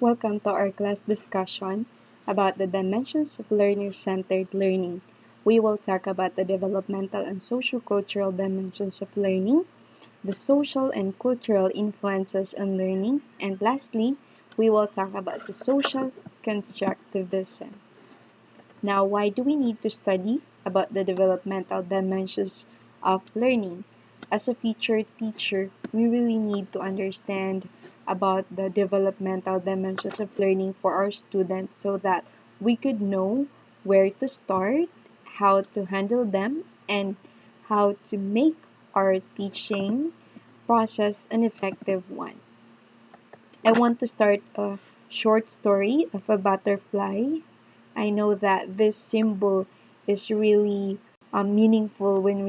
Welcome to our class discussion about the dimensions of learner-centered learning. We will talk about the developmental and socio-cultural dimensions of learning, the social and cultural influences on learning, and lastly, we will talk about the social constructivism. Now, why do we need to study about the developmental dimensions of learning? As a future teacher, we really need to understand about the developmental dimensions of learning for our students so that we could know where to start, how to handle them, and how to make our teaching process an effective one. I want to start a short story of a butterfly. I know that this symbol is really meaningful when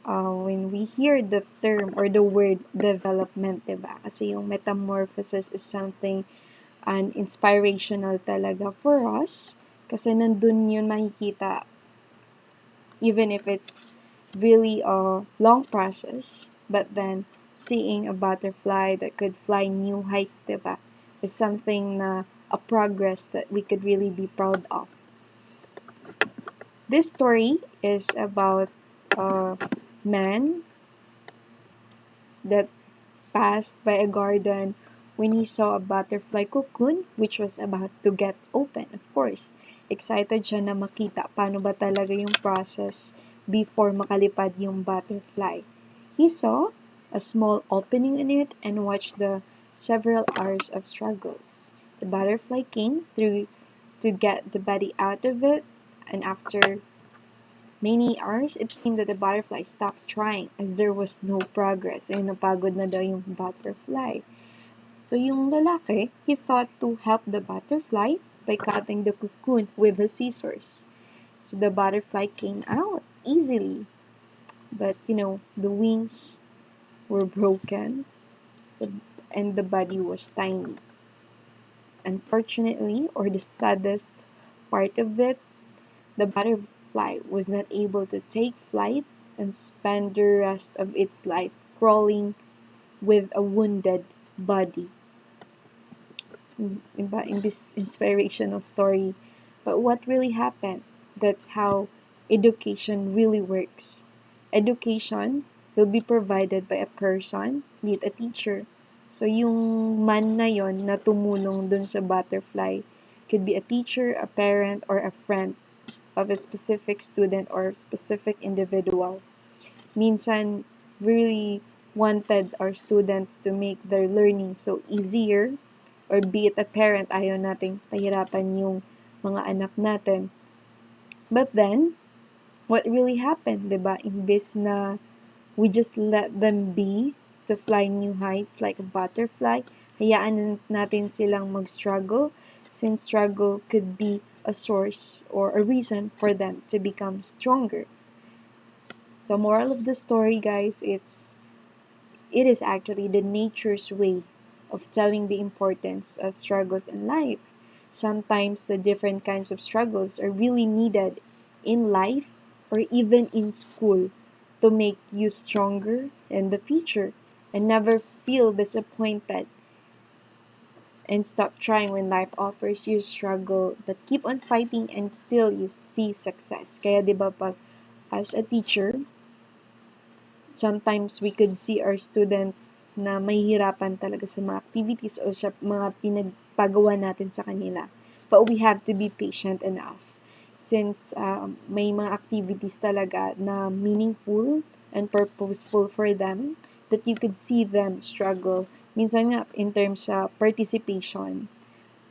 when we hear the term or the word development, diba? Kasi yung metamorphosis is something inspirational talaga for us. Kasi nandun yun makikita, even if it's really a long process, but then seeing a butterfly that could fly new heights, diba, is something na a progress that we could really be proud of. This story is about a man that passed by a garden when he saw a butterfly cocoon which was about to get open. Of course, excited siya na makita paano ba talaga yung process before makalipad yung butterfly. He saw a small opening in it and watched the several hours of struggles. The butterfly came through to get the body out of it, and after many hours, it seemed that the butterfly stopped trying as there was no progress. Ay, napagod na daw yung butterfly. So yung lalaki, he thought to help the butterfly by cutting the cocoon with the scissors. So the butterfly came out easily. But, the wings were broken and the body was tiny. Unfortunately, or the saddest part of it, the butterfly was not able to take flight and spend the rest of its life crawling with a wounded body. In this inspirational story. But what really happened? That's how education really works. Education will be provided by a person, need a teacher. So yung man na yon na tumulong dun sa butterfly could be a teacher, a parent, or a friend of a specific student or specific individual. Minsan, really wanted our students to make their learning so easier, or be it a parent, ayaw nating pahirapan yung mga anak natin. But then, what really happened, diba? Imbes na we just let them be to fly new heights like a butterfly, hayaan natin silang mag-struggle, since struggle could be a source or a reason for them to become stronger. The moral of the story, guys, it is actually the nature's way of telling the importance of struggles in life. Sometimes the different kinds of struggles are really needed in life or even in school to make you stronger in the future and never feel disappointed and stop trying when life offers you struggle, but keep on fighting until you see success. Kaya diba pag as a teacher, sometimes we could see our students na mahihirapan talaga sa mga activities o sa mga pinagpagawa natin sa kanila. But we have to be patient enough. Since may mga activities talaga na meaningful and purposeful for them, that you could see them struggle. Minsan nga, in terms of participation,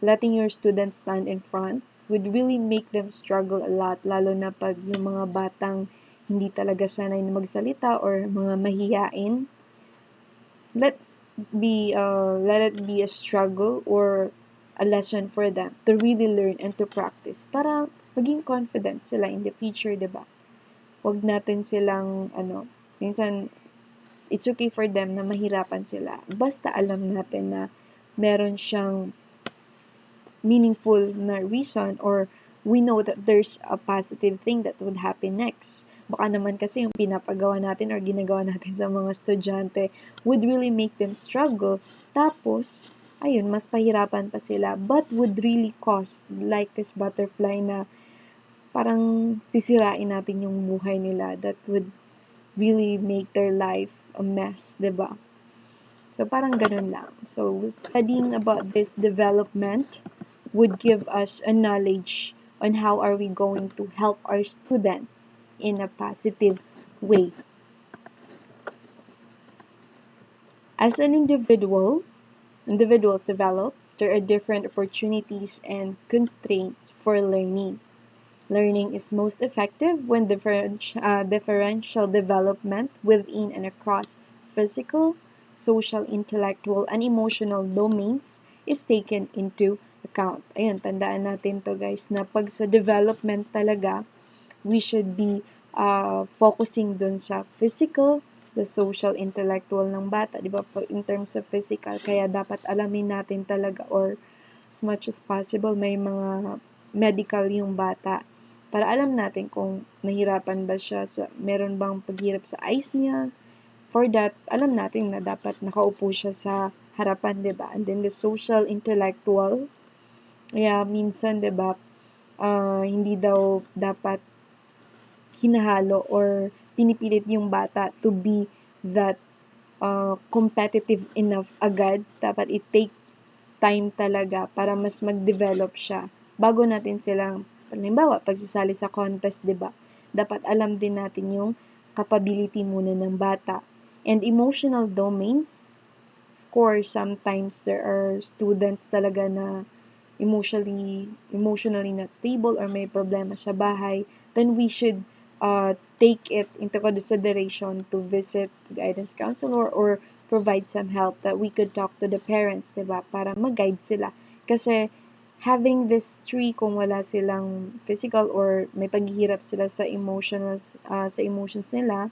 letting your students stand in front would really make them struggle a lot, lalo na pag yung mga batang hindi talaga sanay na magsalita or mga mahiyain. Let it be a struggle or a lesson for them to really learn and to practice para maging confident sila in the future, diba? Huwag natin silang, minsan, it's okay for them na mahirapan sila. Basta alam natin na meron siyang meaningful na reason or we know that there's a positive thing that would happen next. Baka naman kasi yung pinapagawa natin or ginagawa natin sa mga estudyante would really make them struggle. Tapos, ayun, mas pahirapan pa sila, but would really cost, like this butterfly na parang sisirain natin yung buhay nila, that would really make their life a mess, 'di ba? So, parang ganun lang. So, studying about this development would give us a knowledge on how are we going to help our students in a positive way. As an individuals develop, there are different opportunities and constraints for learning. Learning is most effective when differential development within and across physical, social, intellectual, and emotional domains is taken into account. Ayun, tandaan natin to guys, na pag sa development talaga, we should be focusing dun sa physical, the social, intellectual ng bata, di ba? In terms of physical, kaya dapat alamin natin talaga, or as much as possible, may mga medical yung bata para alam natin kung nahirapan ba siya, meron bang paghirap sa eyes niya. For that, alam natin na dapat nakaupo siya sa harapan, di ba? And then the social, intellectual, kaya minsan, di ba, hindi daw dapat hinahalo or pinipilit yung bata to be that competitive enough agad. Dapat it takes time talaga para mas mag-develop siya bago natin silang, halimbawa, pagsasali sa contest, di ba? Dapat alam din natin yung capability muna ng bata. And emotional domains, of course, sometimes there are students talaga na emotionally not stable or may problema sa bahay, then we should take it into consideration to visit guidance counselor or provide some help that we could talk to the parents, diba? Para mag-guide sila. Kasi having this three, kung wala silang physical or may paghihirap sila sa emotions nila,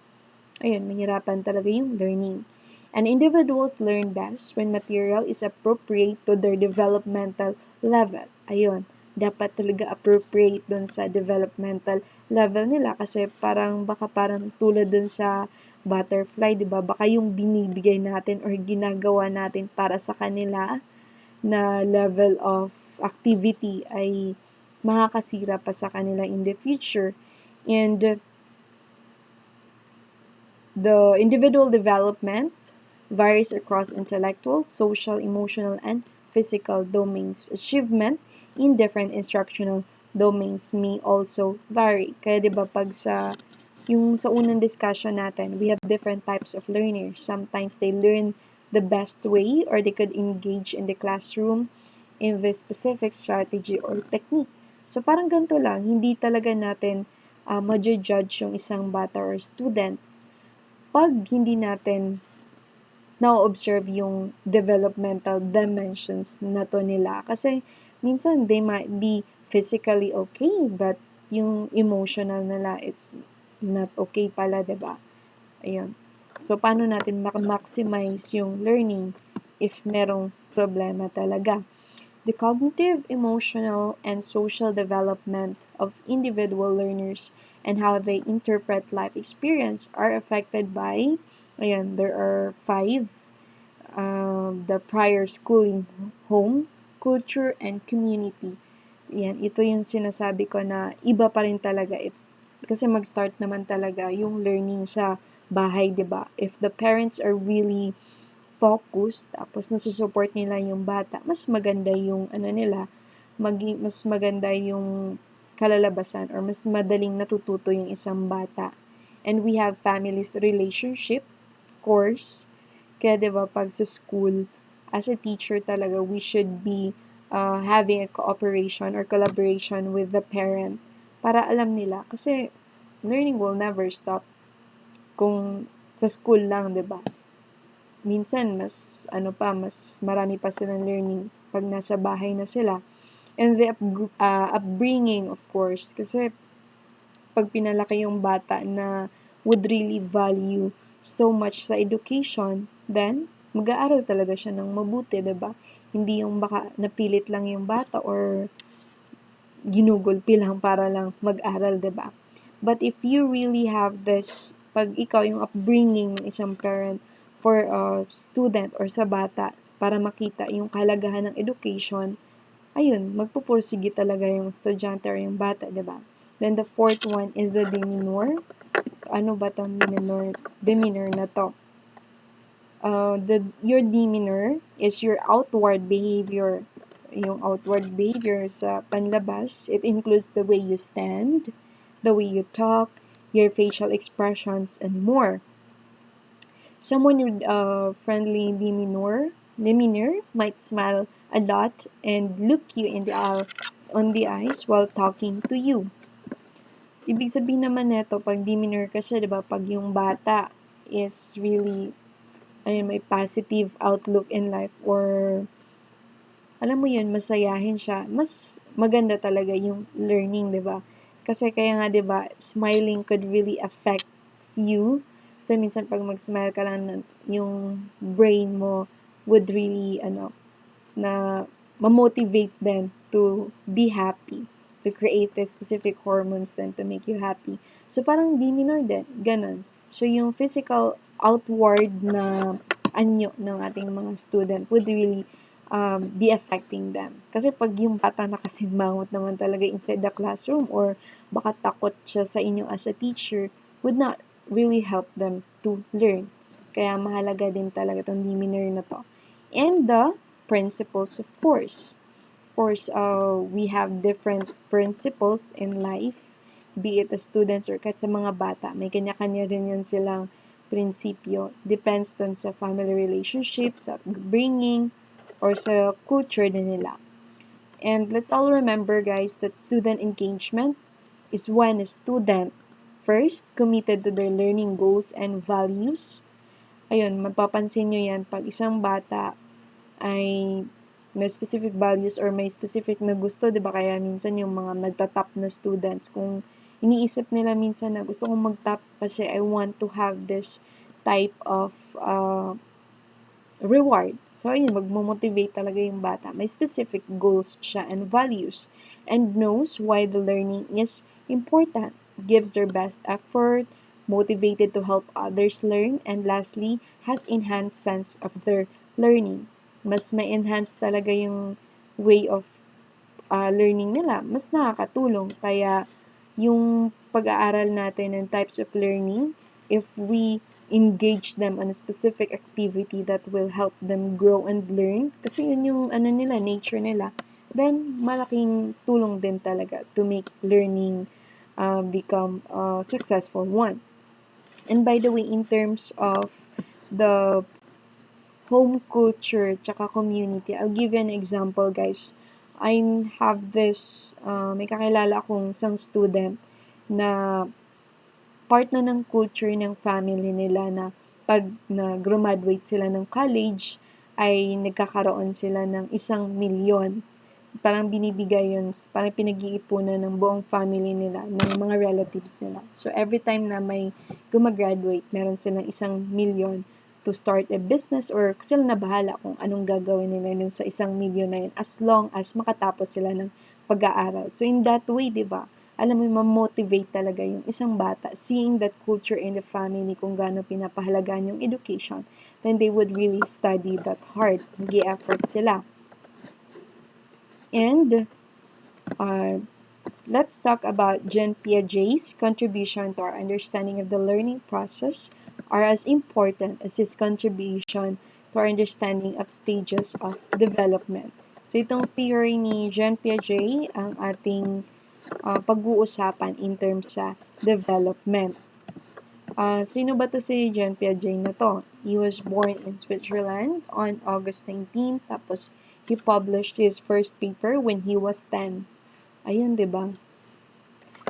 ayun, mahirapan talaga yung learning. And individuals learn best when material is appropriate to their developmental level. Ayun, dapat talaga appropriate dun sa developmental level nila kasi baka parang tulad dun sa butterfly, di ba? Baka yung binibigay natin or ginagawa natin para sa kanila na level of activity ay makakasira pa sa kanila in the future. And the individual development varies across intellectual, social, emotional, and physical domains. Achievement in different instructional domains may also vary. Kaya 'di ba pag sa unang discussion natin, we have different types of learners. Sometimes they learn the best way or they could engage in the classroom in this specific strategy or technique. So parang ganito lang, hindi talaga natin ma-judge yung isang bata or students pag hindi natin na-observe yung developmental dimensions na to nila. Kasi minsan they might be physically okay, but yung emotional nila, it's not okay pala, diba? Ayun. So, paano natin maximize yung learning if merong problema talaga? The cognitive, emotional, and social development of individual learners and how they interpret life experience are affected by, ayan, there are 5, the prior schooling, home, culture, and community. Yan, ito yung sinasabi ko na iba pa rin talaga. Kasi mag-start naman talaga yung learning sa bahay, 'di ba? If the parents are really focused, tapos nasusupport nila yung bata, mas maganda yung mas maganda yung kalalabasan or mas madaling natututo yung isang bata. And we have families relationship, course. Kaya 'di ba pag sa school, as a teacher talaga, we should be having a cooperation or collaboration with the parent para alam nila. Kasi learning will never stop kung sa school lang, 'di ba? Minsan mas marami pa silang learning pag nasa bahay na sila. And the upbringing, of course, kasi pag pinalaki yung bata na would really value so much sa education, then mag-aaral talaga siya ng mabuti, 'di ba? Hindi yung baka napilit lang yung bata or ginugulpi lang para lang mag-aral, 'di ba? But if you really have this, pag ikaw yung upbringing ng isang parent for a student or sa bata, para makita yung kahalagahan ng education, ayun, magpupursige talaga yung estudyante or yung bata, diba? Then the fourth one is the demeanor. So, ano ba tong demeanor na to? Your demeanor is your outward behavior. Yung outward behavior sa panlabas, it includes the way you stand, the way you talk, your facial expressions, and more. Someone with friendly demeanor might smile a lot and look you in the eye, on the eyes while talking to you. Ibig sabihin naman neto, pag demeanor kasi, diba, pag yung bata is really, may positive outlook in life or, alam mo yun, masayahin siya, mas maganda talaga yung learning, diba? Kasi kaya nga, diba, smiling could really affect you. So, minsan pag mag-smile ka lang, yung brain mo would really, na ma-motivate them to be happy, to create the specific hormones then to make you happy. So, parang demeanor din, ganun. So, yung physical outward na anyo ng ating mga student would really be affecting them. Kasi pag yung bata nakasimangot naman talaga inside the classroom or baka takot siya sa inyo as a teacher, would not really help them to learn. Kaya mahalaga din talaga itong demeanor na to. And the principles, of course. Of course, we have different principles in life, be it as students or kahit sa mga bata. May kanya-kanya rin yan silang prinsipyo. Depends dun sa family relationships, sa upbringing, or sa culture din nila. And let's all remember, guys, that student engagement is when a student first committed to their learning goals and values. Ayun, mapapansin nyo yan pag isang bata ay may specific values or may specific na gusto, diba? Kaya minsan yung mga nagtatap na students, kung iniisip nila minsan na gusto kong magtap kasi I want to have this type of reward. So, ayun, magmo-motivate talaga yung bata. May specific goals siya and values and knows why the learning is important, gives their best effort, motivated to help others learn, and lastly, has enhanced sense of their learning. Mas may-enhance talaga yung way of learning nila. Mas nakakatulong. Kaya, yung pag-aaral natin ng types of learning, if we engage them on a specific activity that will help them grow and learn, kasi yun yung nila, nature nila, then malaking tulong din talaga to make learning become a successful one. And by the way, in terms of the home culture tsaka community, I'll give you an example, guys. I have this, may kakilala akong isang student na part na ng culture ng family nila na pag nag-graduate sila ng college, ay nagkakaroon sila ng 1,000,000. Parang binibigay yun, parang pinag-iipunan ng buong family nila, ng mga relatives nila. So, every time na may gumagraduate, meron silang 1,000,000 to start a business or sila na bahala kung anong gagawin nila yun sa 1,000,000 na yun as long as makatapos sila ng pag-aaral. So, in that way, diba, alam mo, ma-motivate talaga yung isang bata, seeing that culture in the family, kung gaano pinapahalagaan yung education, then they would really study that hard, mag-i-effort sila. And, let's talk about Jean Piaget's contribution to our understanding of the learning process are as important as his contribution to our understanding of stages of development. So, itong theory ni Jean Piaget, ang ating pag-uusapan in terms sa development. Sino ba to si Jean Piaget na to? He was born in Switzerland on August 19, tapos he published his first paper when he was 10. Ayun, diba?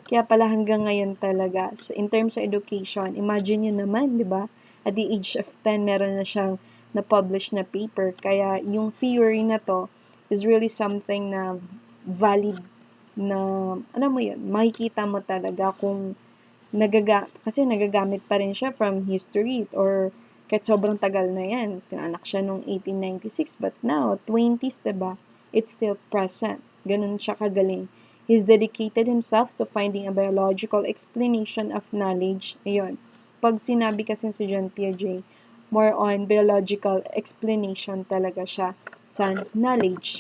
Kaya pala hanggang ngayon talaga, in terms of education, imagine nyo naman, diba? At the age of 10, meron na siyang na-publish na paper. Kaya yung theory na to is really something na valid na, alam mo yun, makikita mo talaga kung kasi nagagamit pa rin siya from history or kahit sobrang tagal na yan. Pinanak siya noong 1896 but now, 20s, diba? It's still present. Ganun siya kagaling. He's dedicated himself to finding a biological explanation of knowledge. Ayun. Pag sinabi kasi si Jean Piaget, more on biological explanation talaga siya sa knowledge.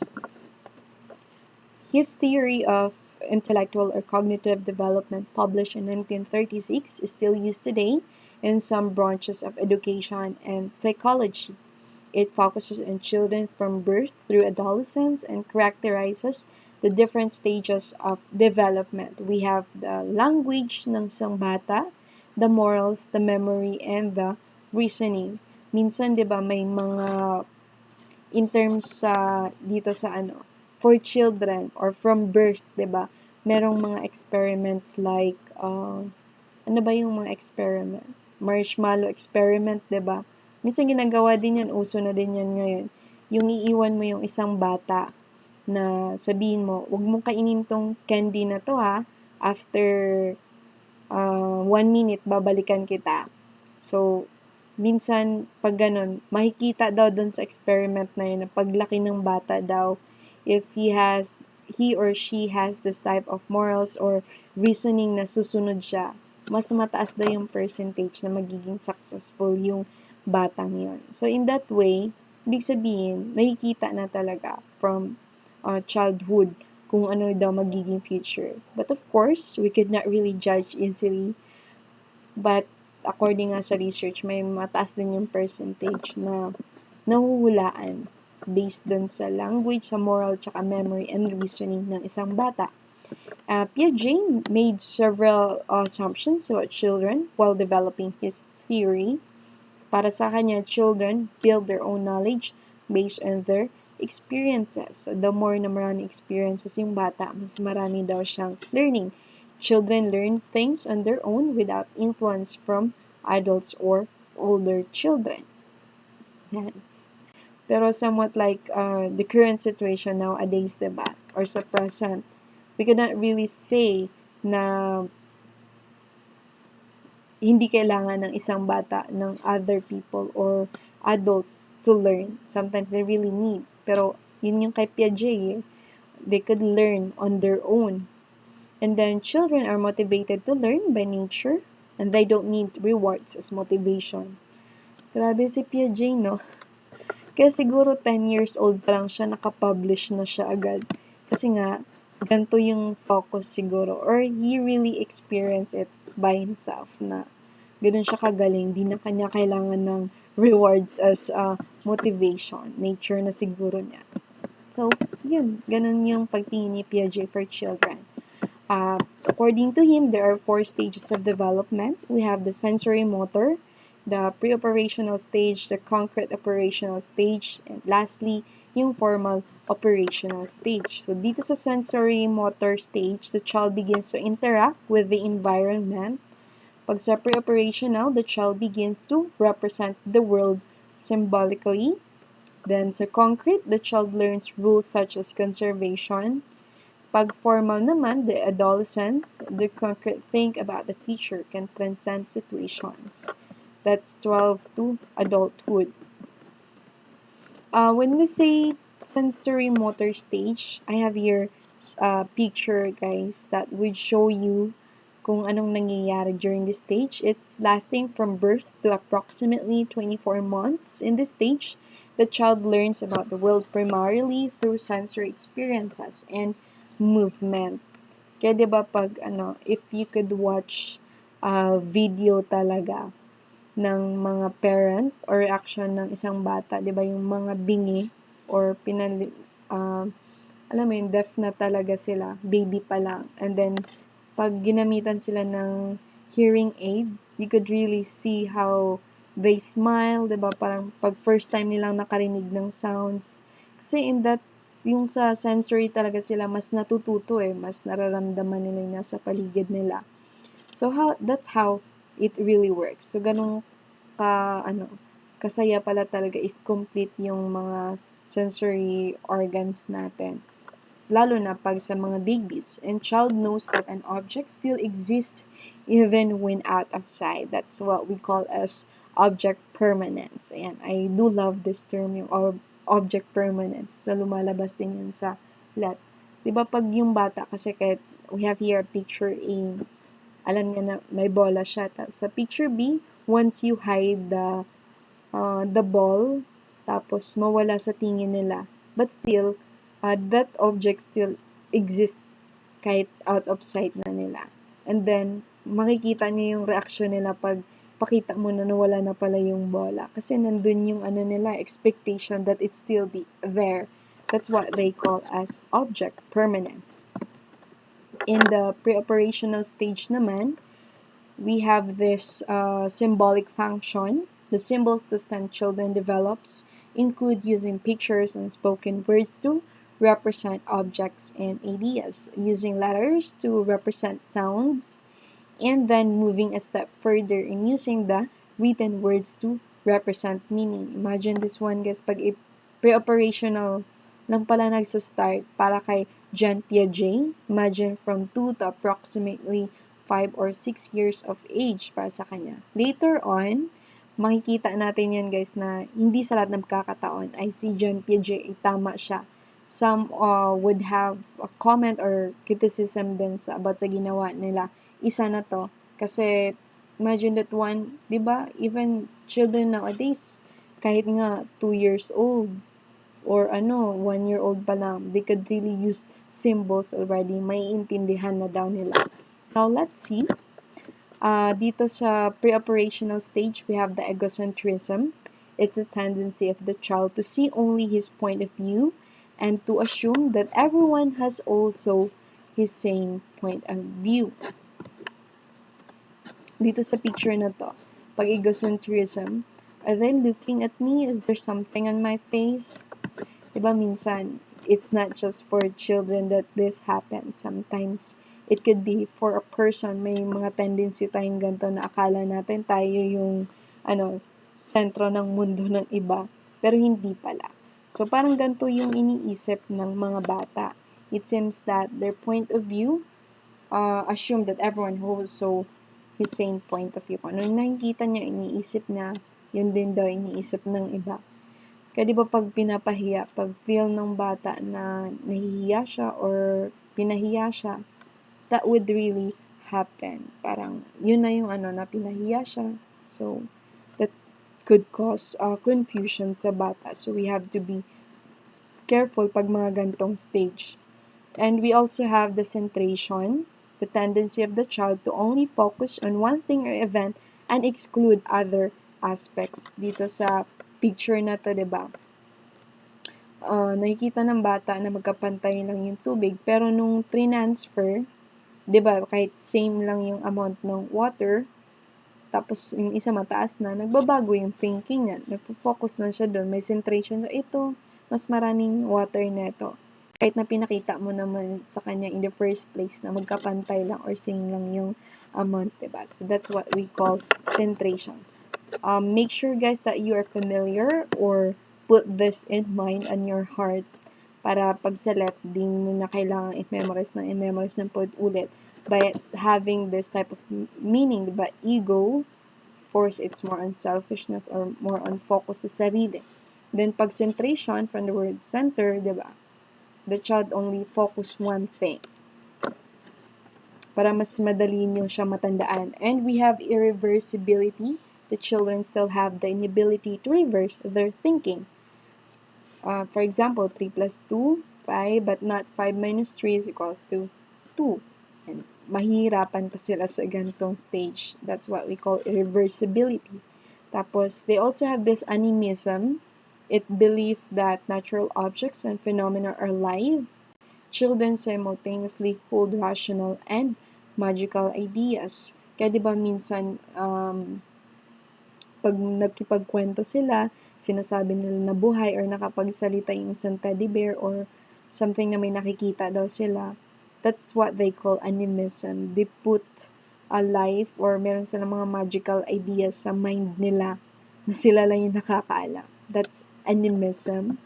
His theory of intellectual or cognitive development, published in 1936, is still used today in some branches of education and psychology. It focuses on children from birth through adolescence and characterizes the different stages of development. We have the language ng isang bata, the morals, the memory, and the reasoning. Minsan, di ba, may mga in terms sa dito sa for children or from birth, 'di ba? Merong mga experiments like ano ba yung mga experiment? Marshmallow experiment, 'di ba? Minsan ginagawa din 'yan, uso na din 'yan ngayon. Yung iiwan mo yung isang bata na sabihin mo, "Wag mong kainin tong candy na to ha. After 1 minute babalikan kita." So, minsan, pag ganun, makikita daw dun sa experiment na yun, na paglaki ng bata daw, if he or she has this type of morals or reasoning na susunod siya, mas mataas daw yung percentage na magiging successful yung batang yun. So, in that way, ibig sabihin, makikita na talaga from childhood kung ano daw magiging future. But of course, we could not really judge easily. But according nga sa research, may mataas din yung percentage na nahuhulaan based dun sa language, sa moral, tsaka memory and reasoning ng isang bata. Piaget made several assumptions about children while developing his theory. Para sa kanya, children build their own knowledge based on their experiences. So, the more na marami experiences yung bata, mas marami daw siyang learning. Children learn things on their own without influence from adults or older children. Yan. Pero somewhat like the current situation nowadays, diba? Or sa present, we cannot really say na hindi kailangan ng isang bata ng other people or adults to learn. Sometimes they really need. Pero yun yung kay Piaget, they could learn on their own. And then children are motivated to learn by nature and they don't need rewards as motivation. Grabe si Piaget, no? Kaya siguro 10 years old pa lang siya, nakapublish na siya agad. Kasi nga, ganito yung focus siguro. Or he really experienced it by himself na ganun siya kagaling. Di na kanya kailangan ng rewards as motivation. Nature na siguro niya. So, yun. Ganun yung pagtingin ni Piaget for children. According to him, there are 4 stages of development. We have the sensorimotor, the preoperational stage, the concrete operational stage, and lastly, yung formal operational stage. So, dito sa sensorimotor stage, the child begins to interact with the environment. Pag sa preoperational, the child begins to represent the world symbolically. Then, sa concrete, the child learns rules such as conservation. Pag formal naman, the adolescent, the concrete think about the future, can transcend situations. That's 12 to adulthood. When we say sensorimotor stage, I have here a picture, guys, that would show you kung anong nangyayari during this stage. It's lasting from birth to approximately 24 months. In this stage, the child learns about the world primarily through sensory experiences and movement. Kaya 'di ba pag if you could watch video talaga ng mga parent or reaction ng isang bata, 'di ba yung mga bingi or alam mo yun, deaf na talaga sila, baby pa lang. And then pag ginamitan sila ng hearing aid, you could really see how they smile, 'di ba? Parang pag first time nilang nakarinig ng sounds. Kasi in that yung sa sensory talaga sila mas natututo mas nararamdaman nila yung nasa paligid nila. So that's how it really works. So ganun kasaya pala talaga if complete yung mga sensory organs natin. Lalo na pag sa mga babies. And child knows that an object still exists even when out of sight. That's what we call as object permanence. Ayan, I do love this term, yung object permanence. So, lumalabas din yun sa let. Diba pag yung bata, kasi kahit we have here a picture A, alam niya na may bola siya. Sa picture B, once you hide the the ball, tapos mawala sa tingin nila. But still, that object still exists kahit out of sight na nila. And then, makikita niyo yung reaction nila pag pakita mo na nawala na pala yung bola. Kasi nandun yung nila, expectation that it still be there. That's what they call as object permanence. In the preoperational stage naman, we have this symbolic function. The symbol system children develops include using pictures and spoken words to represent objects and ideas, using letters to represent sounds, and then moving a step further in using the written words to represent meaning. Imagine this one, guys, pag pre-operational lang pala nagsa-start para kay John Piaget. Imagine from 2 to approximately 5 or 6 years of age para sa kanya. Later on, makikita natin yan, guys, na hindi sa lahat ng pagkakataon ay si John Piaget ay tama siya. Some would have a comment or criticism din about sa ginawa nila. Isa na to. Kasi, imagine that one, di ba, even children nowadays, kahit nga 2 years old, or 1 year old pa lang, they could really use symbols already. Maiintindihan na daw nila. Now, let's see. Dito sa pre-operational stage, we have the egocentrism. It's a tendency of the child to see only his point of view and to assume that everyone has also his same point of view. Dito sa picture na to, pag egocentrism, are they looking at me? Is there something on my face? Diba minsan, it's not just for children that this happens. Sometimes, it could be for a person. May mga tendency tayong ganito na akala natin tayo yung, sentro ng mundo ng iba. Pero hindi pala. So, parang ganito yung iniisip ng mga bata. It seems that their point of view, assume that everyone also his same point of view. Kung ano nakikita niya, iniisip na, yun din daw iniisip ng iba. Kaya di ba pag pinapahiya, pag feel ng bata na nahihiya siya or pinahiya siya, that would really happen. Parang, yun na yung na pinahiya siya. So, that could cause confusion sa bata. So, we have to be careful pag mga gantong stage. And we also have the centration, the tendency of the child to only focus on one thing or event and exclude other aspects. Dito sa picture na to, diba? Nakikita ng bata na magkapantay lang yung tubig, pero nung transfer, diba, kahit same lang yung amount ng water, tapos yung isa mataas na, nagbabago yung thinking niya. Nagpo-focus na siya doon. May centration na ito, mas maraming water na ito. Kahit na pinakita mo naman sa kanya in the first place na magkapantay lang or same lang yung amount, diba? So, that's what we call centration. Make sure, guys, that you are familiar or put this in mind and your heart para pag select, di mo na kailangan i-memorize ng ulit. By having this type of meaning, diba? Ego, force, it's more on selfishness or more on focus sa sarili. Then, pag centration, from the word center, diba? The child only focus one thing para mas madali niyo siya matandaan. And we have irreversibility. The children still have the inability to reverse their thinking. For example, 3 plus 2, 5, but not 5 minus 3 is equals to 2. And mahirapan pa sila sa ganitong stage. That's what we call irreversibility. Tapos, they also have this animism. It believed that natural objects and phenomena are live. Children simultaneously hold rational and magical ideas. Kaya diba minsan, pag nagkipagkwento sila, sinasabi nila na buhay or nakapagsalita yung isang teddy bear or something na may nakikita daw sila. That's what they call animism. They put a life or meron silang mga magical ideas sa mind nila na sila lang yung nakakaalam. That's animism.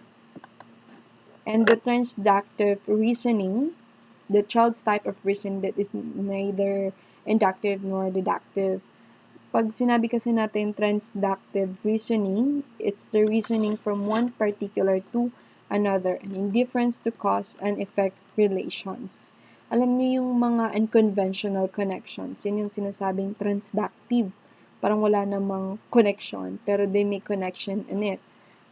And the transductive reasoning, the child's type of reasoning that is neither inductive nor deductive. Pag sinabi kasi natin transductive reasoning, it's the reasoning from one particular to another, and indifference to cause and effect relations. Alam niyo yung mga unconventional connections, yun yung sinasabing transductive. parang wala namang connection, pero they make connection in it.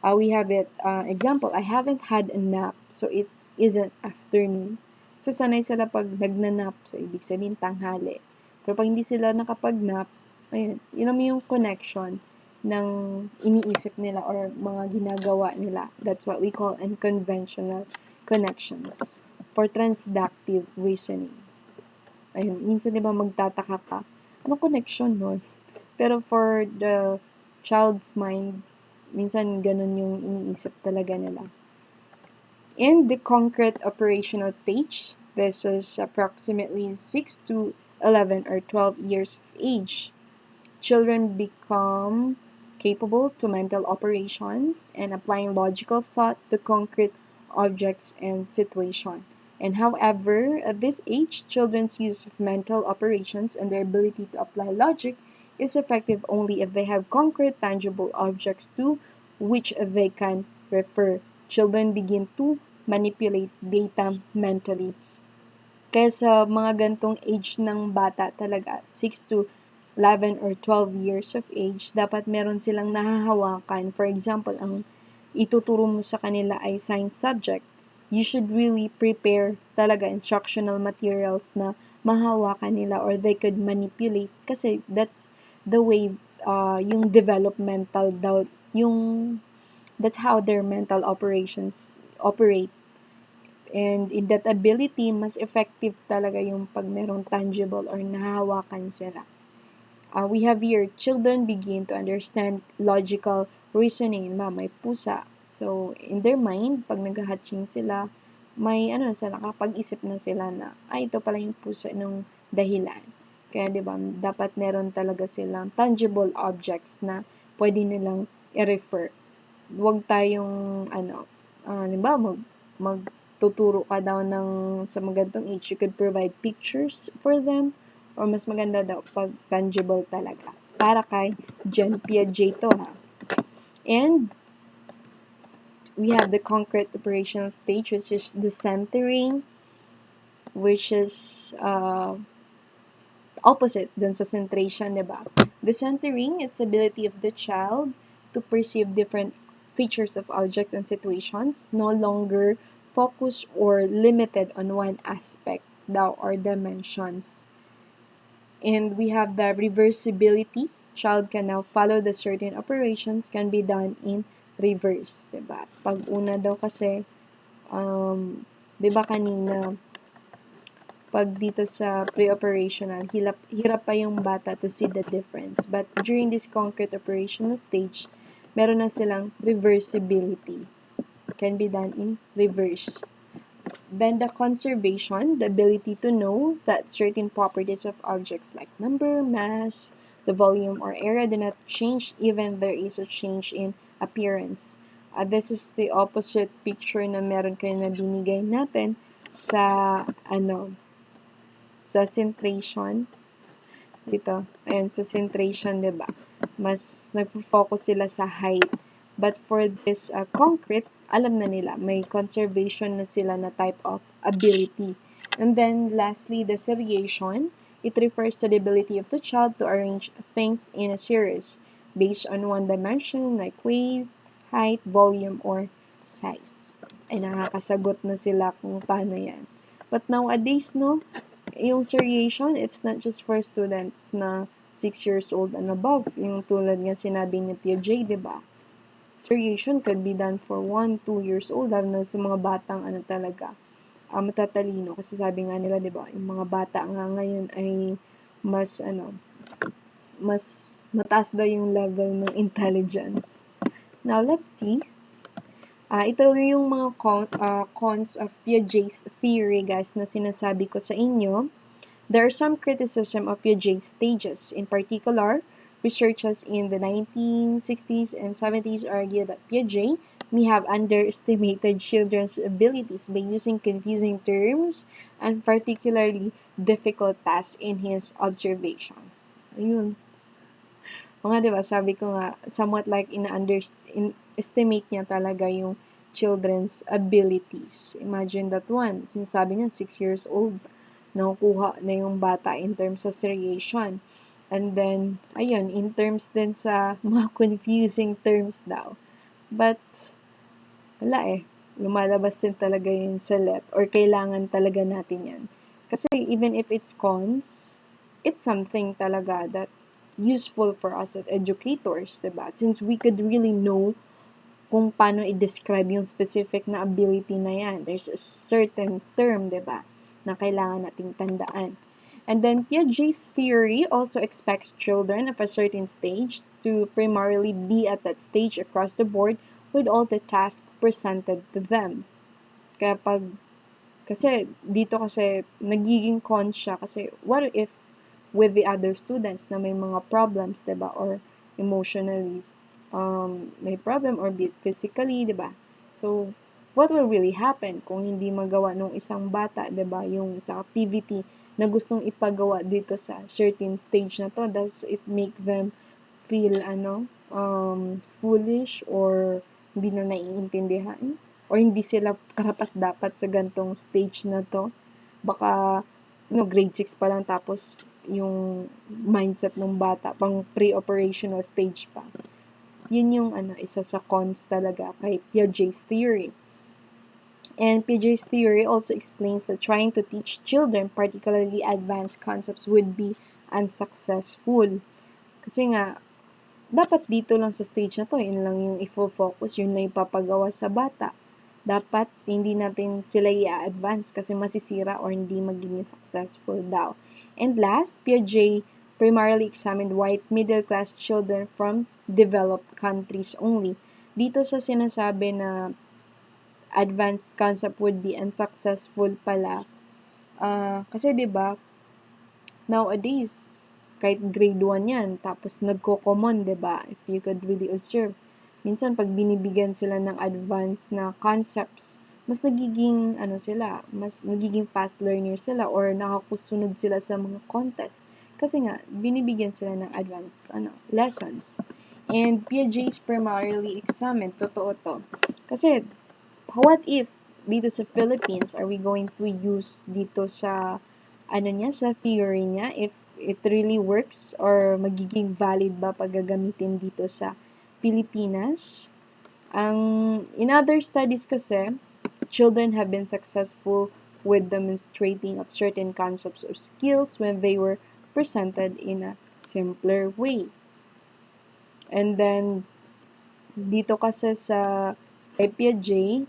We have it, example, I haven't had a nap, so it isn't afternoon. So, sanay sila pag nagnanap, so ibig sabihin tanghali. Pero pag hindi sila nakapag-nap, ayun, yun naman yung connection ng iniisip nila or mga ginagawa nila. That's what we call unconventional connections for transductive reasoning. Ayun, minsan diba magtataka ka, anong connection nun? Pero for the child's mind, minsan ganun yung iniisip talaga nila. In the concrete operational stage, this is approximately 6 to 11 or 12 years of age. Children become capable to mental operations and applying logical thought to concrete objects and situations. And however, at this age, children's use of mental operations and their ability to apply logic is effective only if they have concrete, tangible objects to which they can refer. Children begin to manipulate data mentally. Kaya sa mga gantong age ng bata talaga, 6 to 11 or 12 years of age, dapat meron silang nahahawakan. For example, ang ituturo mo sa kanila ay science subject. You should really prepare talaga instructional materials na mahawakan nila or they could manipulate kasi that's the way yung developmental daw, that's how their mental operations operate. And in that ability, mas effective talaga yung pag merong tangible or nahahawakan sila. We have here, children begin to understand logical reasoning. May pusa. So, in their mind, pag nag-hatching sila, may sila, nakapag-isip na sila na, ito pala yung pusa ng dahilan. Kaya, di ba, dapat meron talaga silang tangible objects na pwede nilang i-refer. Huwag tayong, halimbawa, magtuturo ka daw sa magandang age, you could provide pictures for them, or mas maganda daw pag tangible talaga. Para kay John Piaget to, ha. And we have the concrete operational stage, which is the centering, which is opposite dun sa centration, diba? The centering, it's ability of the child to perceive different features of objects and situations, no longer focused or limited on one aspect daw or dimensions. And we have the reversibility. Child can now follow the certain operations can be done in reverse, diba? Pag una daw kasi, diba kanina, pag dito sa preoperational, hirap pa yung bata to see the difference. But during this concrete operational stage, meron na silang reversibility. Can be done in reverse. Then the conservation, the ability to know that certain properties of objects like number, mass, the volume, or area do not change even there is a change in appearance. This is the opposite picture na meron kayo na binigay natin sa sa centration. Dito, ayan, sa centration, diba? Mas nagpo-focus sila sa height. But for this concrete, alam na nila, may conservation na sila na type of ability. And then, lastly, the seriation. It refers to the ability of the child to arrange things in a series based on one dimension like weight, height, volume, or size. Ay, nakakasagot na sila kung paano yan. But nowadays, no, yung seriation, it's not just for students na 6 years old and above. Yung tulad nga sinabi ni Piaget, diba? Seriation could be done for 1-2 years old, lalo na sa mga batang talaga matatalino. Kasi sabi nga nila, diba, yung mga bata nga ngayon ay mas mataas daw yung level ng intelligence. Now, let's see. Ito yung mga cons of Piaget's theory, guys, na sinasabi ko sa inyo. There are some criticism of Piaget's stages. In particular, researchers in the 1960s and 70s argue that Piaget may have underestimated children's abilities by using confusing terms and particularly difficult tasks in his observations. Ayun. Mga diba, sabi ko nga, somewhat like estimate niya talaga yung children's abilities. Imagine that one. Sinasabi niya, 6 years old, nakukuha na yung bata in terms of seriation. And then, ayun, in terms din sa mga confusing terms daw. But, wala lumalabas din talaga yun sa let, or kailangan talaga natin yan. Kasi even if it's cons, it's something talaga that useful for us as educators, diba? Since we could really know kung paano i-describe yung specific na ability na yan. There's a certain term, diba, na kailangan nating tandaan. And then Piaget's theory also expects children of a certain stage to primarily be at that stage across the board with all the tasks presented to them. Kaya kasi dito kasi nagiging con siya kasi what if with the other students na may mga problems, diba, or emotionally may problem, or be it physically, diba? So, what will really happen kung hindi magawa nung isang bata, diba, yung isang activity na gustong ipagawa dito sa certain stage na to? Does it make them feel, foolish, or hindi na naiintindihan? Or hindi sila karapat-dapat sa gantong stage na to? Baka, grade 6 pa lang tapos yung mindset ng bata, pang pre-operational stage pa. Yun yung isa sa cons talaga kay Piaget's theory. And Piaget's theory also explains that trying to teach children particularly advanced concepts would be unsuccessful. Kasi nga, dapat dito lang sa stage na to, yun lang yung i-focus, yun lang ipapagawa sa bata. Dapat hindi natin sila i-advance kasi masisira or hindi magiging successful daw. And last, Piaget primarily examined white middle-class children from developed countries only. Dito sa sinasabi na advanced concept would be unsuccessful pala. Kasi 'di ba nowadays kahit grade 1 yan tapos nagko-common, 'di ba? If you could really observe, minsan pag binibigyan sila ng advanced na concepts, mas nagiging mas nagiging fast learner sila or nakakusunod sila sa mga contest kasi nga binibigyan sila ng advanced lessons. And Piaget's primarily examined, totoo to. Kasi what if dito sa Philippines are we going to use dito sa sa theory niya, if it really works or magiging valid ba pag gagamitin dito sa Pilipinas? In other studies kasi, children have been successful with demonstrating of certain concepts of skills when they were presented in a simpler way. And then, dito kasi sa Piaget,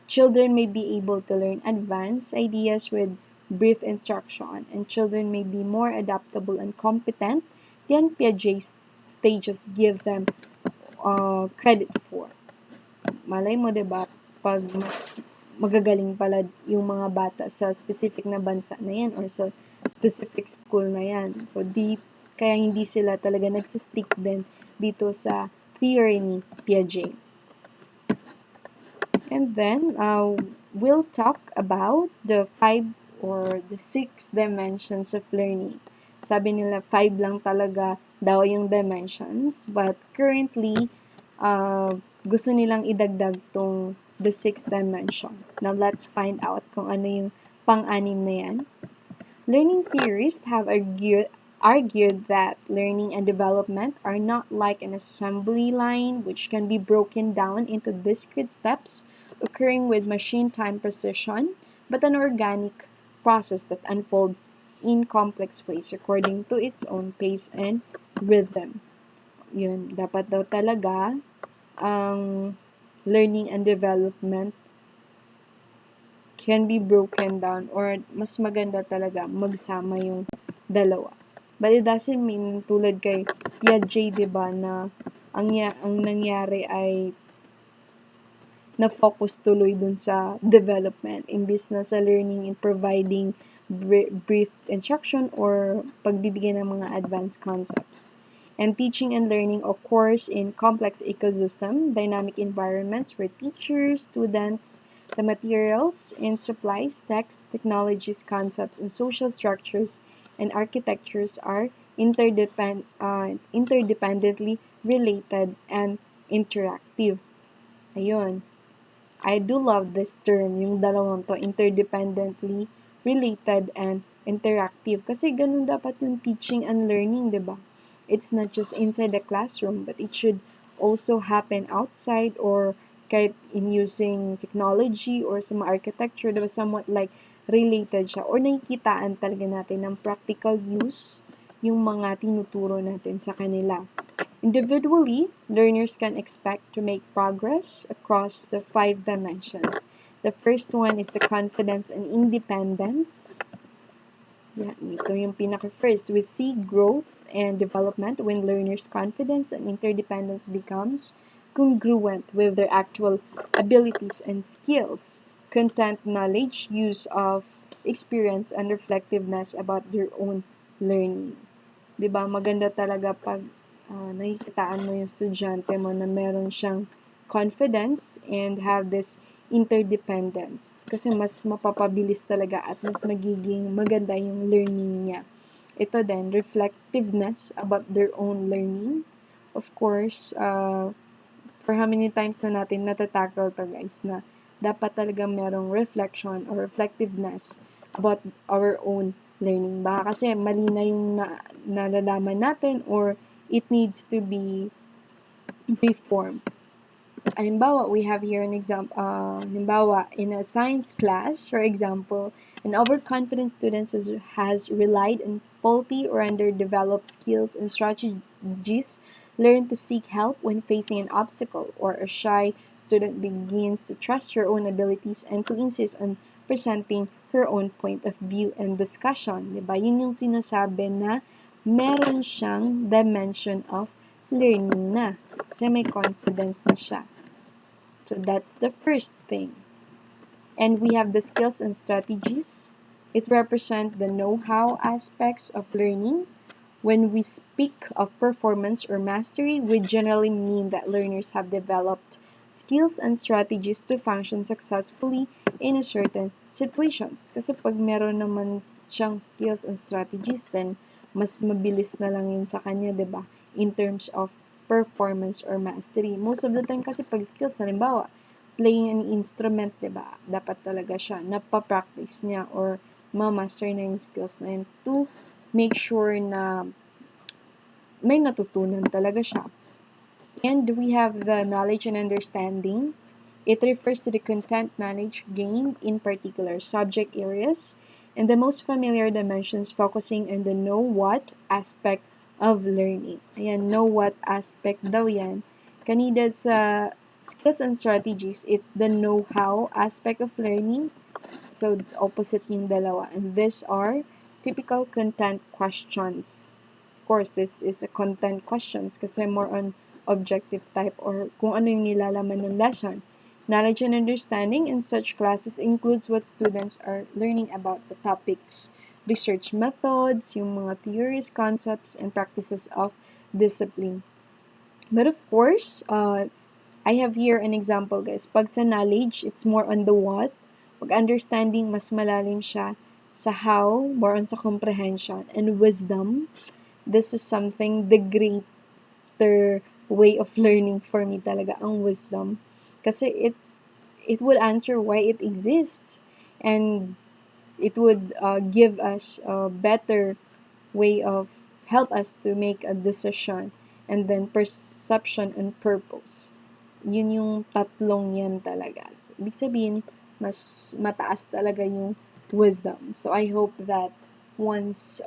children may be able to learn advanced ideas with brief instruction, and children may be more adaptable and competent than Piaget's stages give them credit for. Malay mo, diba, pag mas magagaling pala yung mga bata sa specific na bansa na yan or sa specific school na yan. So, kaya hindi sila talaga nagsistick din dito sa theory ni Piaget. And then, we'll talk about the 5 or the 6 dimensions of learning. Sabi nila 5 lang talaga daw yung dimensions, but currently, gusto nilang idagdag tong the 6th dimension. Now, let's find out kung ano yung pang-anim na yan. Learning theorists have argued that learning and development are not like an assembly line which can be broken down into discrete steps occurring with machine time precision, but an organic process that unfolds in complex ways according to its own pace and rhythm. Yun, dapat daw talaga ang learning and development can be broken down, or mas maganda talaga magsama yung dalawa. But it doesn't mean tulad kay Piaget, diba, na ang nangyari ay na-focus tuloy dun sa development imbis na sa learning and providing brief instruction or pagbibigay ng mga advanced concepts. And teaching and learning occurs in complex ecosystem, dynamic environments where teachers, students, the materials and supplies, text, technologies, concepts, and social structures and architectures are interdependently related and interactive. Ayun. I do love this term, yung dalawang to, interdependently related, and interactive. Kasi ganun dapat yung teaching and learning, di ba? It's not just inside the classroom, but it should also happen outside or kahit in using technology or some architecture, diba, somewhat like related siya or nakikitaan talaga natin ng practical use yung mga tinuturo natin sa kanila. Individually, learners can expect to make progress across the 5 dimensions. The first one is the confidence and independence. Yan, ito yung pinaka-first. We see growth and development when learners' confidence and interdependence becomes congruent with their actual abilities and skills. Content, knowledge, use of experience, and reflectiveness about their own learning. Diba, maganda talaga pag nakikitaan mo yung estudyante mo na meron siyang confidence and have this interdependence. Kasi mas mapapabilis talaga at mas magiging maganda yung learning niya. Ito din, reflectiveness about their own learning. Of course, for how many times na natin natatackle to guys na dapat talaga merong reflection or reflectiveness about our own learning. Baka kasi mali na yung nalalaman natin or it needs to be reformed. Halimbawa, we have here an example, halimbawa, in a science class, for example, an overconfident student has relied on faulty or underdeveloped skills and strategies, learn to seek help when facing an obstacle, or a shy student begins to trust her own abilities and to insist on presenting her own point of view and discussion. Diba? Yun yung sinasabi na meron siyang dimension of learning na. Kasi may confidence na siya. So that's the first thing. And we have the skills and strategies. It represents the know-how aspects of learning. When we speak of performance or mastery, we generally mean that learners have developed skills and strategies to function successfully in a certain situations. Kasi pag meron naman siyang skills and strategies, then mas mabilis na lang yun sa kanya, diba? In terms of performance or mastery. Most of the time kasi pag skills, halimbawa, playing an instrument, diba? Dapat talaga siya, napapractice niya or ma-master na yung skills na yun to make sure na may natutunan talaga siya. And we have the knowledge and understanding. It refers to the content knowledge gained in particular subject areas and the most familiar dimensions focusing on the know-what aspect of learning. Ayan, know-what aspect daw yan. Kanina sa skills and strategies, it's the know-how aspect of learning. So, opposite yung dalawa. And these are typical content questions. Of course, this is a content questions kasi more on objective type or kung ano yung nilalaman ng lesson. Knowledge and understanding in such classes includes what students are learning about the topics, research methods, yung mga theories, concepts, and practices of discipline. But of course, I have here an example, guys. Pag sa knowledge, it's more on the what. Pag understanding, mas malalim siya sa how, more on sa comprehension. And wisdom, this is something, the greater way of learning for me talaga, ang wisdom. Kasi it would answer why it exists. And it would give us a better way of help us to make a decision. And then perception and purpose. Yun yung tatlong yan talaga. So, ibig sabihin, mas mataas talaga yung wisdom. So, I hope that once,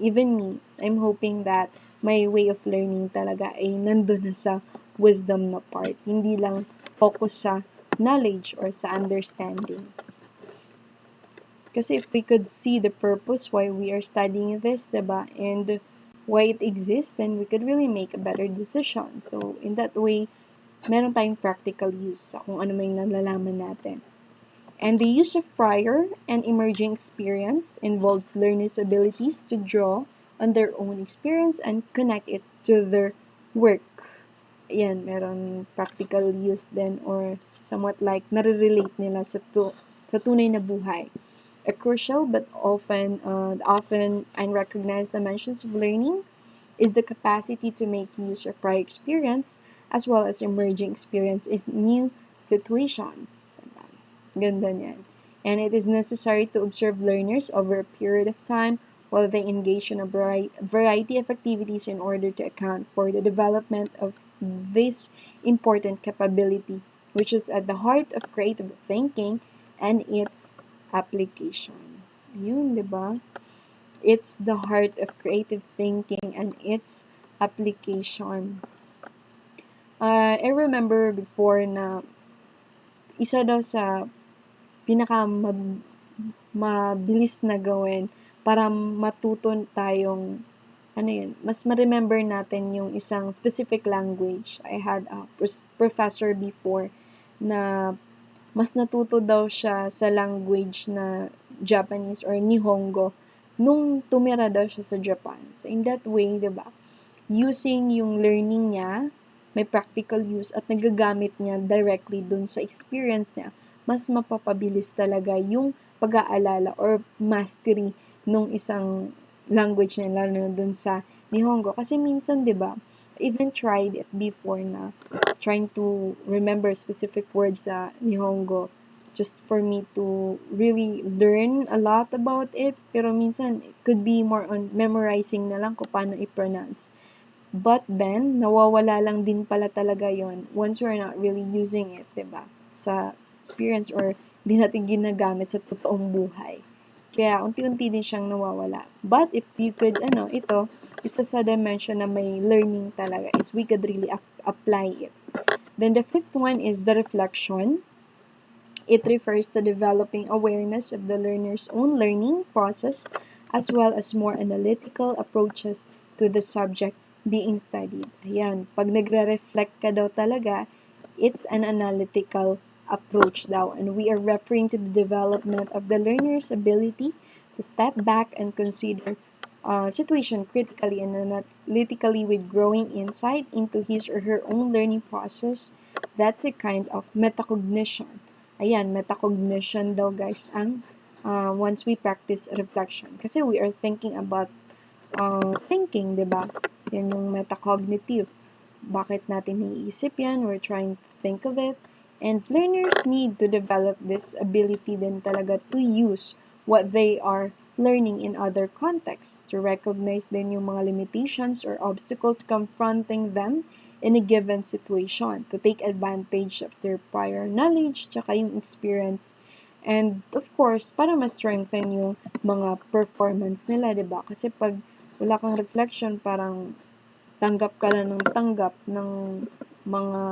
even me, I'm hoping that my way of learning talaga ay nandun na sa wisdom na part. Hindi lang focus sa knowledge or sa understanding. Kasi if we could see the purpose why we are studying this, diba? And why it exists, then we could really make a better decision. So, in that way, meron tayong practical use sa kung ano may nalalaman natin. And the use of prior and emerging experience involves learners' abilities to draw on their own experience and connect it to their work. Ayan, meron practical use din or somewhat like nare-relate nila sa tunay na buhay. A crucial but often unrecognized dimensions of learning is the capacity to make use of prior experience as well as emerging experience in new situations. Ganda niyan. and it is necessary to observe learners over a period of time while they engage in a variety of activities in order to account for the development of this important capability, which is at the heart of creative thinking and its application. Yun, di ba? It's the heart of creative thinking and its application. I remember before na isa daw sa pinaka mabilis na gawin para matuto tayong mas ma-remember natin yung isang specific language. I had a professor before na mas natuto daw siya sa language na Japanese or Nihongo nung tumira daw siya sa Japan. So in that way, 'di ba? Using yung learning niya, may practical use at nagagamit niya directly dun sa experience niya, mas mapapabilis talaga yung pag-aalala or mastery nung isang language niya, lalo na dun sa Nihongo. Kasi minsan, di ba, I even tried it before na trying to remember specific words sa Nihongo just for me to really learn a lot about it. Pero minsan, it could be more on memorizing na lang kung paano i-pronounce. But then, nawawala lang din pala talaga yon once we're not really using it, diba? Sa experience or di natin ginagamit sa totoong buhay. Kaya, unti-unti din siyang nawawala. But, if you could, ito, isa sa dimension na may learning talaga is we could really apply it. Then, the fifth one is the reflection. It refers to developing awareness of the learner's own learning process as well as more analytical approaches to the subject being studied. Ayan, pag nagre-reflect ka daw talaga, it's an analytical approach daw. And we are referring to the development of the learner's ability to step back and consider situation critically and analytically with growing insight into his or her own learning process. That's a kind of metacognition. Ayan, metacognition daw guys ang once we practice reflection. Kasi we are thinking about thinking, di ba? Yan yung metacognitive. Bakit natin naiisip yan? We're trying to think of it. And learners need to develop this ability din talaga to use what they are learning in other contexts, to recognize din yung mga limitations or obstacles confronting them in a given situation, to take advantage of their prior knowledge, tsaka yung experience. And of course, para ma-strengthen yung mga performance nila, di ba? Kasi pag wala kang reflection, parang tanggap ka lang ng mga,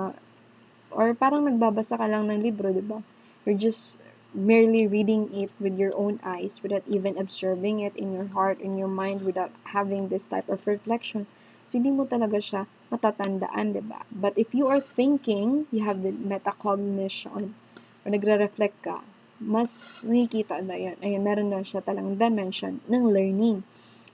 or parang nagbabasa ka lang ng libro, di ba? You're just merely reading it with your own eyes without even observing it in your heart, in your mind, without having this type of reflection. So, hindi mo talaga siya matatandaan, di ba? But if you are thinking, you have the metacognition, o nagre-reflect ka, mas nakikita na yan. Ayun, meron na siya talagang dimension ng learning.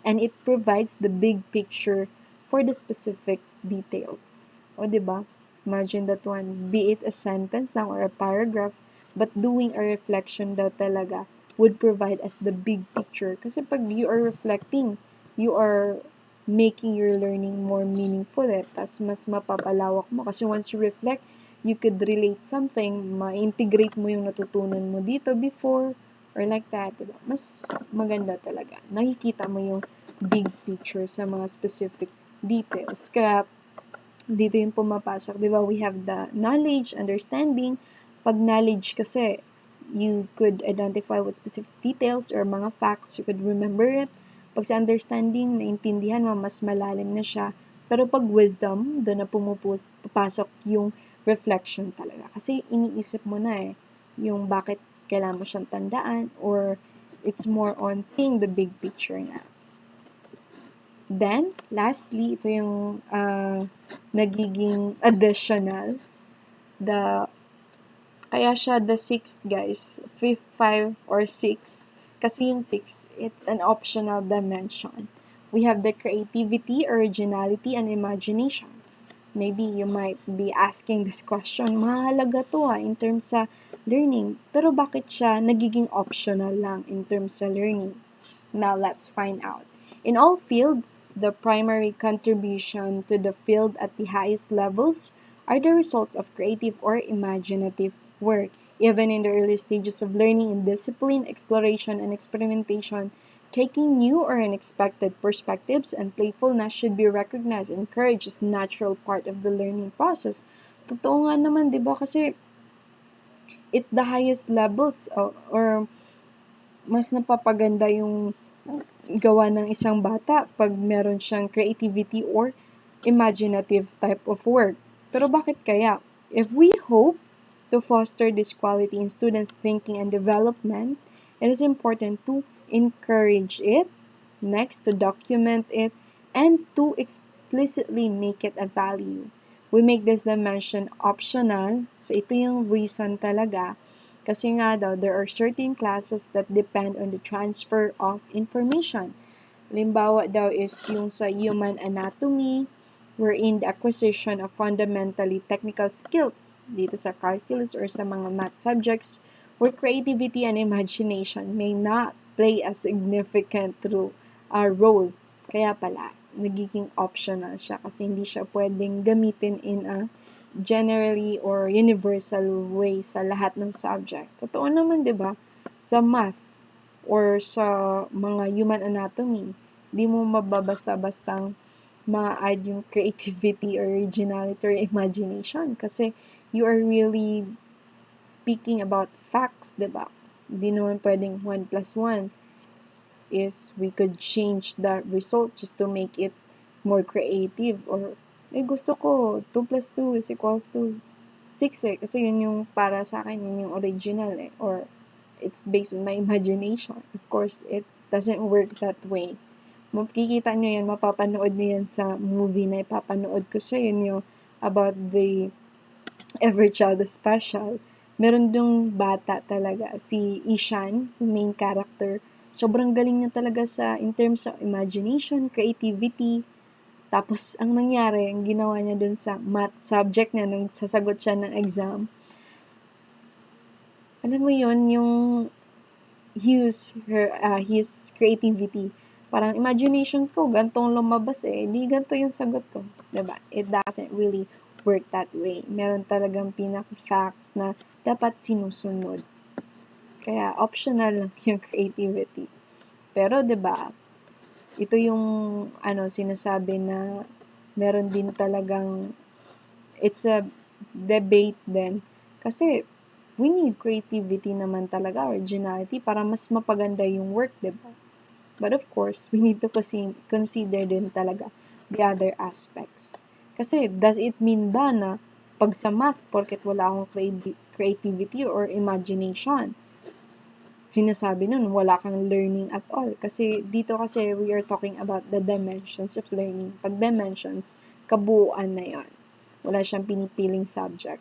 And it provides the big picture for the specific details. O, diba? Imagine that one. Be it a sentence lang or a paragraph, but doing a reflection daw talaga would provide us the big picture. Kasi pag you are reflecting, you are making your learning more meaningful. Tapos mas mapapalawak mo. Kasi once you reflect, you could relate something, ma-integrate mo yung natutunan mo dito before, or like that, diba? Mas maganda talaga. Nakikita mo yung big picture sa mga specific details. Kaya, dito yung pumapasok, diba? We have the knowledge, understanding. Pag knowledge kasi, you could identify what specific details or mga facts, you could remember it. Pag sa understanding, naintindihan mo, mas malalim na siya. Pero pag wisdom, doon na pumapasok yung reflection talaga. Kasi iniisip mo na yung bakit kailangan mo siyang tandaan, or it's more on seeing the big picture na. Then, lastly, ito yung nagiging additional. Kaya siya the sixth, guys. Fifth, 5, or 6. Kasi yung 6, it's an optional dimension. We have the creativity, originality, and imagination. Maybe you might be asking this question, mahalaga to in terms sa learning. Pero bakit siya nagiging optional lang in terms sa learning? Now, let's find out. In all fields, the primary contribution to the field at the highest levels are the results of creative or imaginative work. Even in the early stages of learning in discipline, exploration, and experimentation, taking new or unexpected perspectives and playfulness should be recognized and encouraged as a natural part of the learning process. Totoo nga naman, di ba? Kasi it's the highest levels or mas napapaganda yung gawa ng isang bata pag meron siyang creativity or imaginative type of work. Pero bakit kaya? If we hope to foster this quality in students' thinking and development, it is important to encourage it, next to document it, and to explicitly make it a value. We make this dimension optional, so ito yung reason talaga. Kasi nga daw, there are certain classes that depend on the transfer of information. Halimbawa daw is yung sa human anatomy, wherein the acquisition of fundamentally technical skills dito sa calculus or sa mga math subjects, where creativity and imagination may not play a significant role. Kaya pala, nagiging optional siya kasi hindi siya pwedeng gamitin in a generally or universal way sa lahat ng subject. Totoo naman, di ba? Sa math or sa mga human anatomy, di mo mababasta-bastang ma-add yung creativity, originality, or imagination kasi you are really speaking about facts, di ba? Di naman pwedeng 1 plus 1 is we could change the result just to make it more creative or gusto ko 2 plus 2 is equals to 6 kasi yun yung para sa akin yun yung original or it's based on my imagination. Of course, it doesn't work that way. Makikita nyo yan, mapapanood nyo yan sa movie na ipapanood ko sa inyo about the Every Child is Special. Meron dung bata talaga, si Ishan, yung main character. Sobrang galing niya talaga in terms of imagination, creativity. Tapos, ang nangyari, ang ginawa niya dun sa math subject niya nung sasagot siya ng exam. Alam mo yun, yung his creativity. Parang imagination ko, gantong lumabas di ganto yung sagot ko. Diba? It doesn't really work that way. Meron talagang pinaka-facts na dapat sinusunod. Kaya optional lang yung creativity. Pero 'di ba? Ito yung sinasabi na meron din talagang it's a debate din kasi we need creativity naman talaga, originality para mas mapaganda yung work, 'di ba? But of course, we need to consider din talaga the other aspects. Kasi does it mean ba na pag sa math porket wala akong creativity or imagination, sinasabi nun, wala kang learning at all. Kasi dito kasi we are talking about the dimensions of learning. Pag dimensions, kabuuan na yon. Wala siyang pinipiling subject.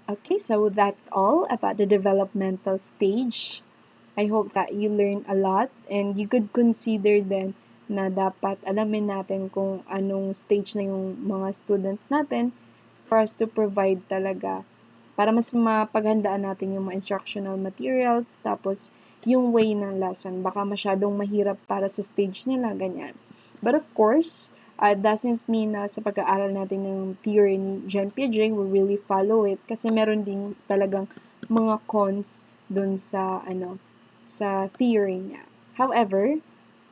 Okay, so that's all about the developmental stage. I hope that you learn a lot and you could consider then na dapat alamin natin kung anong stage na yung mga students natin for us to provide talaga para mas mapaghandaan natin yung mga instructional materials, tapos yung way ng lesson, baka masyadong mahirap para sa stage nila, ganyan. But of course, doesn't mean na sa pag-aaral natin ng theory ni John Piaget, we really follow it, kasi meron din talagang mga cons dun sa, sa theory niya. However,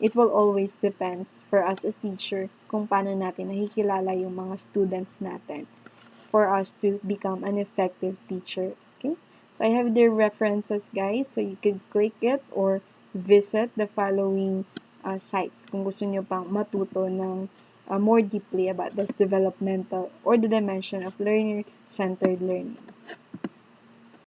it will always depends for us a teacher kung paano natin nakikilala yung mga students natin for us to become an effective teacher. Okay? So I have their references, guys, so you could click it or visit the following sites kung gusto nyo pang matuto ng more deeply about this developmental or the dimension of learner-centered learning.